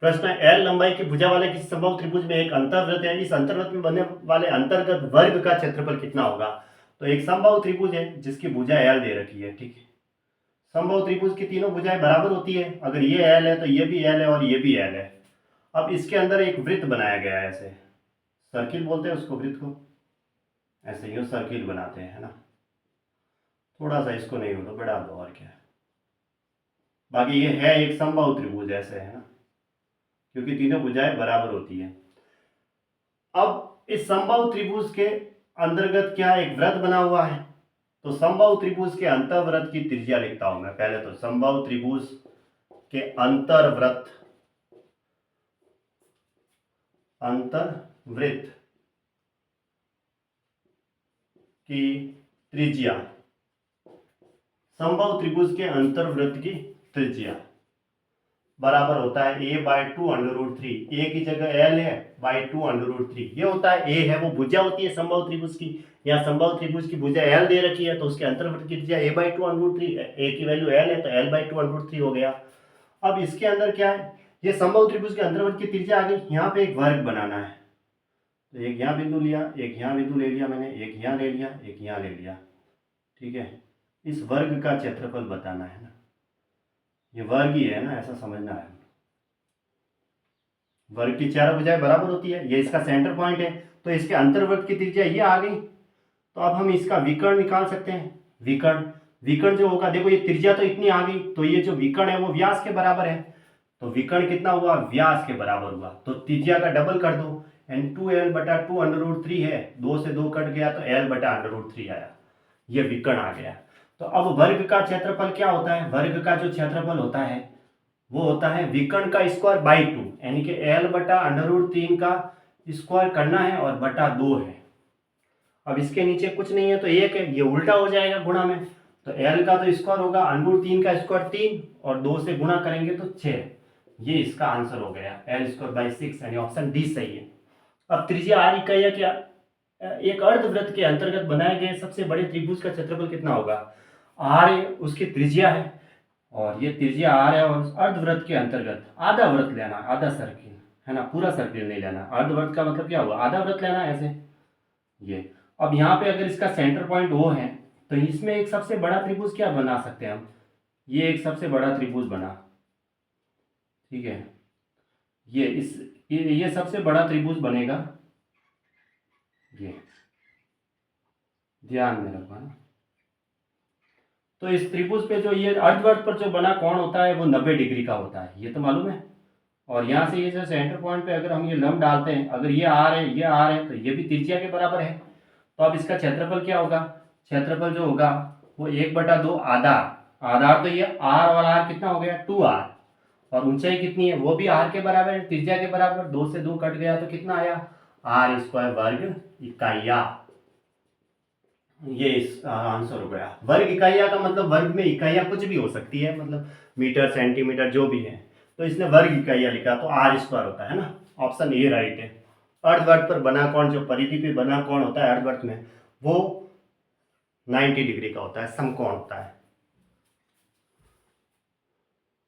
प्रश्न है, एल लंबाई की भुजा वाले किसी समबाहु त्रिभुज में एक अंतर्वृत्त है, इस अंतर्वृत्त में बनने वाले अंतर्गत वर्ग का क्षेत्रफल कितना होगा। तो एक समबाहु त्रिभुज है जिसकी भुजा एल दे रखी है, ठीक है। समबाहु त्रिभुज की तीनों भुजाएं बराबर होती है, अगर ये एल है तो ये भी एल है और ये भी एल है। अब इसके अंदर एक वृत्त बनाया गया है, ऐसे सर्किल बोलते हैं उसको, वृत्त को ऐसे यूं सर्किल बनाते हैं, है ना। थोड़ा सा इसको नहीं हो तो बढ़ा दो, और क्या है। बाकी ये है एक समबाहु त्रिभुज ऐसे, है ना, क्योंकि तीनों भुजाएं बराबर होती है। अब इस समबाहु त्रिभुज के अंतर्गत क्या एक वृत्त बना हुआ है, तो समबाहु त्रिभुज के अंतर्वृत्त की त्रिज्या लिखता हूं मैं पहले। तो समबाहु त्रिभुज के अंतर्वृत्त की त्रिज्या, समबाहु त्रिभुज के अंतर्वृत्त की त्रिज्या बराबर होता है a/2√3। a की जगह l है, /2√3 ये होता है। a है वो भुजा होती है समबाहु त्रिभुज की, या समबाहु त्रिभुज की भुजा l दे रखी है, तो उसके अंतर्वृत्त की त्रिज्या a/2√3, a की वैल्यू l है तो l/2√3 हो गया। अब इसके अंदर क्या है, ये समबाहु त्रिभुज के अंतर्वृत्त की त्रिज्या आ गई। यहाँ पे एक वर्ग बनाना है, तो एक यहाँ बिंदु लिया, एक यहाँ बिंदु ले लिया मैंने, एक यहाँ ले लिया, एक यहाँ ले लिया, ठीक है। इस वर्ग का क्षेत्रफल बताना है ना, ये वर्ग ही है ना, ऐसा समझना है। वर्ग की चारों भुजाएं बराबर होती है, ये इसका सेंटर पॉइंट है, तो इसके अंतर्वृत्त की त्रिज्या ये आ गई। तो अब हम इसका विकर्ण निकाल सकते हैं। विकर्ण जो होगा, देखो ये त्रिज्या तो इतनी आ गई, तो ये जो विकर्ण है वो व्यास के बराबर है, तो विकर्ण कितना हुआ, व्यास के बराबर हुआ। तो त्रिज्या का डबल कर दो, एंड 2l/2√3 है, 2 से 2 कट गया तो l/√3 आया, ये विकर्ण आ गया। तो अब वर्ग का क्षेत्रफल क्या होता है, वर्ग का जो क्षेत्रफल होता है वो होता है विकर्ण का स्क्वायर बाई 2, यानी कि l/√3 का स्क्वायर करना है और बटा 2 है। अब इसके नीचे कुछ नहीं है तो 1 है, ये उल्टा हो जाएगा गुणा में, तो l का तो स्क्वायर होगा, √3 का स्क्वायर 3 और 2 से गुणा करेंगे तो 6। ये इसका आंसर हो गया, l²/6, यानी ऑप्शन डी सही है। अब त्रिज्या r इकाइयां क्या, एक अर्धवृत्त के अंतर्गत बनाए गए सबसे बड़े त्रिभुज का क्षेत्रफल कितना होगा। r उसकी त्रिज्या है और ये त्रिज्या r है, और अर्धवृत्त के अंतर्गत आधा वृत्त लेना, आधा सर्किल, है ना, पूरा सर्किल नहीं लेना। अर्धवृत्त का मतलब क्या हुआ, आधा वृत्त लेना ऐसे ये। अब यहाँ पे अगर इसका सेंटर पॉइंट वो है, तो इसमें एक सबसे बड़ा त्रिभुज क्या बना सकते हैं हम, ये एक सबसे बड़ा त्रिभुज बना, ठीक है। ये सबसे बड़ा त्रिभुज बनेगा, ये ध्यान में रखना। तो इस त्रिभुज पे जो ये अर्धवृत्त पर जो बना कोण होता है वो 90 डिग्री का होता है, ये तो मालूम है। और यहाँ से ये जो सेंटर पॉइंट पे अगर हम ये लंब डालते हैं, अगर ये आर है, ये आर है, तो ये भी त्रिज्या के बराबर है। तो अब इसका क्षेत्रफल क्या होगा, क्षेत्रफल जो होगा वो 1/2 आधार, तो ये आर और आर कितना हो गया 2r, और ऊंचाई कितनी है वो भी आर के बराबर है, त्रिज्या के बराबर, 2 से 2 कट गया तो कितना आया r² वर्ग इकाइया। ये इस आंसर हो गया। वर्ग इकाइया का मतलब वर्ग में इकाइयां कुछ भी हो सकती है, मतलब मीटर सेंटीमीटर जो भी है, तो इसने वर्ग इकाइया लिखा तो r² होता है ना, ऑप्शन ए राइट है। अर्धवृत्त पर बना कोण, जो परिधि पे बना कोण होता है अर्धवृत्त में, वो 90 डिग्री का होता है, समकोण होता है।